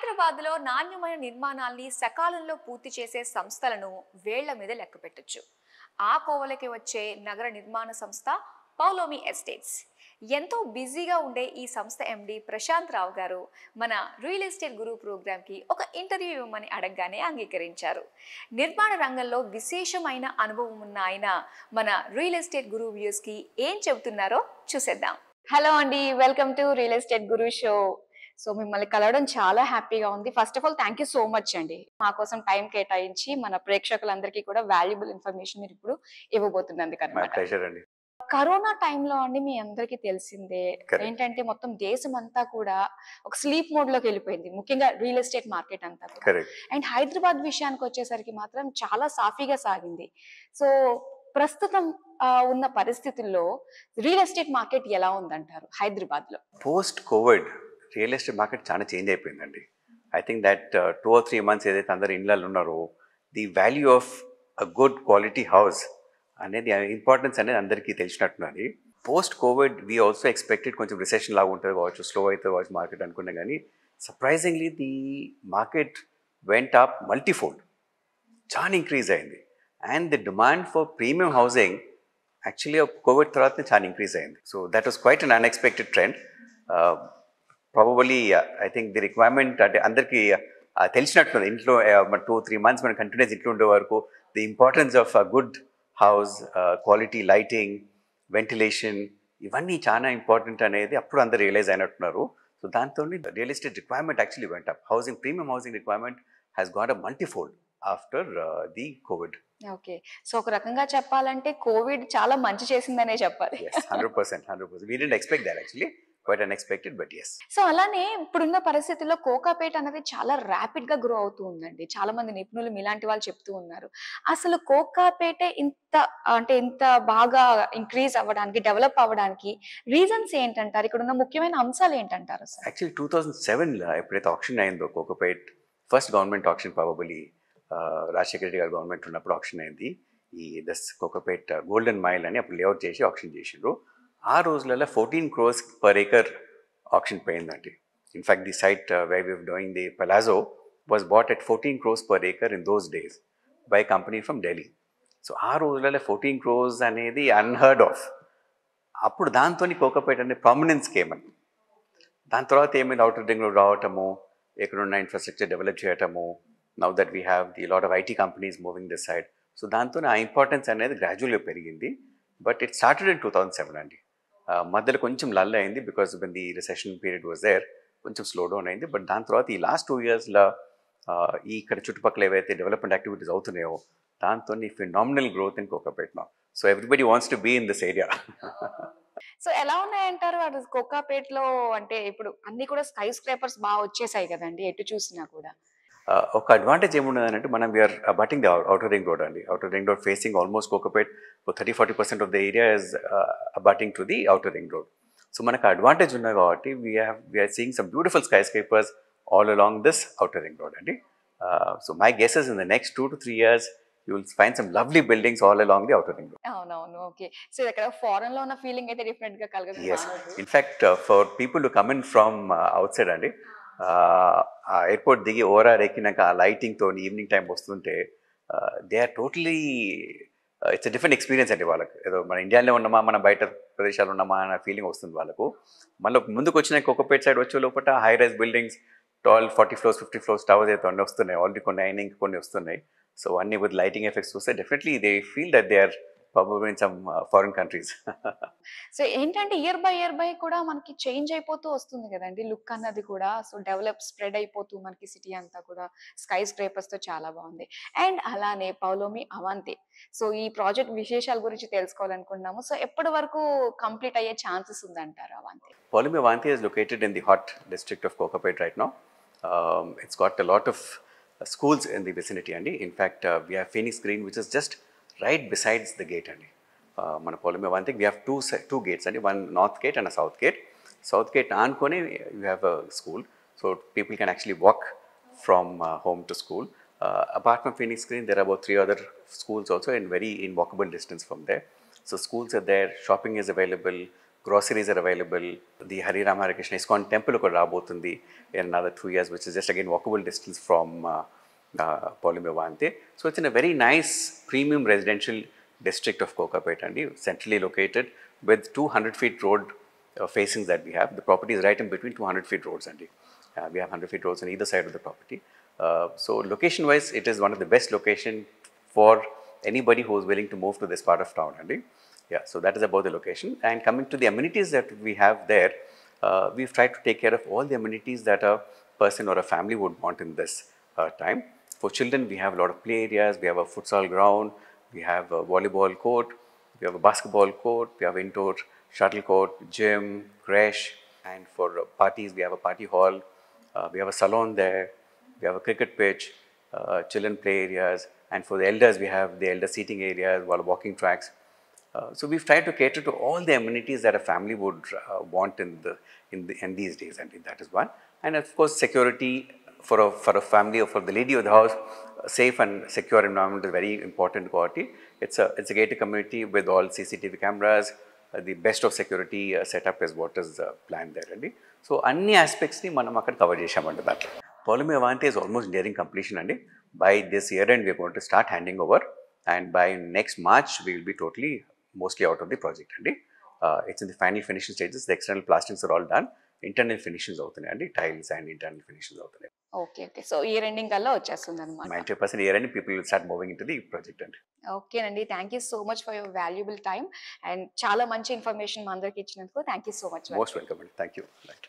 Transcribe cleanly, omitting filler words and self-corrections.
హైదరాబాద్లో నాణ్యమైన నిర్మాణాల్ని సకాలంలో పూర్తి చేసే సంస్థలను వేళ్ల మీద లెక్కపెట్టొచ్చు. ఆ కోవలకి వచ్చే నగర నిర్మాణ సంస్థ పౌలోమి ఎస్టేట్స్. ఎంతో బిజీగా ఉండే ఈ సంస్థ ఎండి ప్రశాంత్ రావు గారు మన రియల్ ఎస్టేట్ గురు ప్రోగ్రామ్కి ఒక ఇంటర్వ్యూ ఇవ్వమని అడగగానే అంగీకరించారు. నిర్మాణ రంగంలో విశేషమైన అనుభవం ఉన్న ఆయన మన రియల్ ఎస్టేట్ గురు వ్యూస్కి ఏం చెబుతున్నారో చూసేద్దాం. హలో అండి, welcome to real estate Guru show. So మిమ్మల్ని కలవడం చాలా హ్యాపీగా ఉంది. First of all thank you so much అండి, మా కోసం టైం కేటాయించి మన ప్రేక్షకులందరికీ కూడా వాల్యుబుల్ ఇన్ఫర్మేషన్ మీరు ఇప్పుడు ఇవ్వబోతున్నందుకు అనమాట. కరోనా టైంలో అండి మీ అందరికీ తెలిసిందే ఏంటంటే మొత్తం దేశం అంతా కూడా ఒక స్లీప్ మోడ్ లోకి వెళ్ళిపోయింది, ముఖ్యంగా రియల్ ఎస్టేట్ మార్కెట్ అంతా కూడా. అండ్ హైదరాబాద్ విషయానికి వచ్చేసరికి మాత్రం చాలా సాఫీగా సాగింది. సో ప్రస్తుతం ఉన్న పరిస్థితుల్లో రియల్ ఎస్టేట్ మార్కెట్ ఎలా ఉందంటారు హైదరాబాద్ లో? Post Covid real estate market చాలా చేంజ్ అయిపోయిందండి. I think that 2 or 3 months ఏదైతే అందరు ఇళ్ళల్లో ఉన్నారో the value of a good quality house అనేది ఇంపార్టెన్స్ అనేది అందరికీ తెలిసినట్టున్నది. Post Covid we also expected కొంచెం రిసెషన్ లాగా ఉంటుంది కావచ్చు, స్లో అవుతుంది కావచ్చు మార్కెట్ అనుకున్నా, కానీ surprisingly the market went up multifold, చాలా ఇంక్రీజ్ అయింది. And the demand for premium housing actually Covid తర్వాత చాలా ఇంక్రీజ్ అయింది. So that was quite un unexpected trend. Probably I think the requirement అంటే అందరికీ తెలిసినట్టున్నది. ఇంట్లో 2-3 months మనం కంటిన్యూస్ ఇంట్లో ఉండే వరకు the importance of a good house, quality lighting, ventilation, ఇవన్నీ చాలా ఇంపార్టెంట్ అనేది అప్పుడు అందరు రియలైజ్ అయినట్టున్నారు. సో దాంతో real estate requirement actually went up. Housing premium housing requirement has got a multifold after the Covid. Okay, so ఒక రకంగా చెప్పాలంటే Covid చాలా మంచి చేసిందనే చెప్పాలి. 100%. We didn't expect that actually. Quite unexpected, but yes. So అలానే ఇప్పుడున్న పరిస్థితుల్లో కోకాపేట అనేది చాలా ర్యాపిడ్ గా గ్రో అవుతూ ఉందండి. చాలా మంది నిపుణులు మీలాంటి వాళ్ళు చెప్తూ ఉన్నారు. అసలు కోకాపేట ఇంత బాగా ఇంక్రీజ్ అవ్వడానికి, డెవలప్ అవ్వడానికి రీజన్స్ ఏంటంటారు? ఇక్కడ ఉన్న ముఖ్యమైన అంశాలు ఏంటంటారు? యాక్చువల్లీ 2007లో ఎప్పుడైతే ఆక్షన్ అయిందో Kokapet, first government auction probably Rajasekhara Reddy garu government ఉన్నప్పుడు ఆక్షన్ అయింది. ఈ దస్ కోకాపేట్ గోల్డెన్ మైల్ అని అప్పుడు లేఅవుట్ చేసి ఆక్షన్ చేసిండ్రు. ఆ రోజులలో 14 crores per acre ఆప్షన్ పోయిందండి. In fact the site where we're doing the Palazzo was bought at 14 crores per acre in those days by company from Delhi. So ఆ రోజులలో 14 crores అనేది అన్హర్డ్ ఆఫ్. అప్పుడు దాంతో కోకాపేట అనే ప్రామినెన్స్ కేమని. దాని తర్వాత ఏమైంది, అవుటర్ రింగ్ రోడ్ రావటము, ఎక్కడున్న ఇన్ఫ్రాస్ట్రక్చర్ డెవలప్ చేయటము, now that we have the lot of IT companies moving this side. So దాంతో ఆ ఇంపార్టెన్స్ అనేది గ్రాడ్యువల్గా పెరిగింది. బట్ ఇట్ స్టార్టెడ్ ఇన్ 2007 అండి. మధ్యలో కొంచెం లల్ అయింది because when the recession period was there, కొంచెం స్లో డౌన్ అయింది. బట్ దాని తర్వాత ఈ లాస్ట్ 2 yearsలో ఈ ఇక్కడ చుట్టుపక్కల ఏవైతే డెవలప్మెంట్ యాక్టివిటీస్ అవుతున్నాయో దాంతో phenomenal growth in Kokapet now. So everybody wants to be in this area. So ఎలా ఉన్నాయంటారు అది కోకాపేట్లో? అంటే ఇప్పుడు అన్ని కూడా స్కై స్క్రేపర్స్ బాగా వచ్చేసాయి కదండి, ఎటు చూసినా కూడా. ఒక అడ్వాంటేజ్ ఏమున్నదంటే మనం we are abutting the outer ring road అండి. Outer ring road facing almost Kokapet 30-40% of the area is abutting to the outer ring road. So మనకు అడ్వాంటేజ్ ఉన్నది కాబట్టి we are seeing some beautiful skyscrapers all along this outer ring road అండి. So my guesses in the next 2 to 3 years you will find some lovely buildings all along the outer ring road. అవునవును, okay. So ఇక్కడ foreign లో ఉన్న feeling అయితే different గా కలగదు. Yes, in fact for people to come in from outside అండి, ఆ airport దిగి ఓవరాల్ ఎక్కినాక ఆ లైటింగ్తో ఈవినింగ్ టైం వస్తుంటే they are totally it's different experience అండి. వాళ్ళకి ఏదో మన ఇండియాలో ఉన్నామా, మన బయట ప్రదేశాలు ఉన్నామా అన్న ఫీలింగ్ వస్తుంది వాళ్ళకు. మళ్ళీ ముందుకు వచ్చిన కోకాపేట్ సైడ్ వచ్చే లోపల high rise buildings, 40 floors 50 floors towers అయితే అన్నీ వస్తున్నాయి. ఆల్రెడీ కొన్ని అయినా ఇంక కొన్ని వస్తున్నాయి. సో అన్నీ విత్ లైటింగ్ ఎఫెక్ట్స్ వస్తే definitely they feel that they are probably in some foreign countries. So ఏంటంటే ఇయర్ బై కూడా మనకి చేంజ్ అయిపోతూ వస్తుంది కదండి లుక్ అన్నది కూడా. సో డెవలప్ స్ప్రెడ్ అయిపోతూ మనకి సిటీ అంతా కూడా స్కై స్క్రేపర్స్ తో చాలా బాగుంది. అండ్ అలానే పౌలోమి అవంతి, సో ఈ ప్రాజెక్ట్ విశేషాల గురించి తెలుసుకోవాలనుకుంటున్నాము. సో ఎప్పటి వరకు కంప్లీట్ అయ్యే ఛాన్సెస్ ఉందంటారు Avanthi? Palomi Avanti is located in the hot district of Kokapet right now. It's got a lot of schools in the vicinity అండి. In fact we have Phoenix Green which is just right besides the gate అండి. మన Palomi Avanti we have two gates అండి, one north gate and a south gate. South gate ఆనుకొని you have a school, so people can actually walk from home to school. Apart from Phoenix Green there are about 3 other schools also in walkable distance from there. So schools are there, shopping is available, groceries are available. The Hari Rama Hare Krishna ISKCON temple ఒకటి రాబోతుంది in another 2 years, which is just again walkable distance from Polyme Vante. So it's in a very nice premium residential district of Kokapet, and centrally located with 200 feet road facings that we have. The property is right in between 200 feet roads, and we have 100 feet roads on either side of the property. So location wise, it is one of the best location for anybody who is willing to move to this part of town, and yeah, so that is about the location. And coming to the amenities that we have there, we've tried to take care of all the amenities that a person or a family would want in this time. For children, we have a lot of play areas, we have a futsal ground, we have a volleyball court, we have a basketball court, we have indoor shuttle court, gym, creche, and for parties, we have a party hall, we have a salon there, we have a cricket pitch, children play areas, and for the elders, we have the elder seating areas, walking tracks. So we've tried to cater to all the amenities that a family would want in these days, and that is one. And of course, security for a family or for the lady of the house, a safe and secure environment is very important quality. It's a gated community with all CCTV cameras. The best of security setup is what is planned there, and so అన్ని aspects ని మనం అక్కడ cover చేశామండి దాంట్లో. Polyme Vante is almost nearing completion, and by this year end we are going to start handing over, and by next March we will be totally mostly out of the project, and it's in the final finishing stages. The external plastings are all done, internal finishes అవుతున్నాయి అండి, tiles and internal finishes అవుతున్నాయి. Okay okay, so year ending కల్లా వచ్చేస్తుంది అనమాట. 90% year end people will start moving into the project, అండి. ఓకేనండి, thank you so much for your valuable time and చాలా మంచి ఇన్ఫర్మేషన్ మా అందరికి ఇచ్చినందుకు thank you so much. Most welcome, and thank you. Right.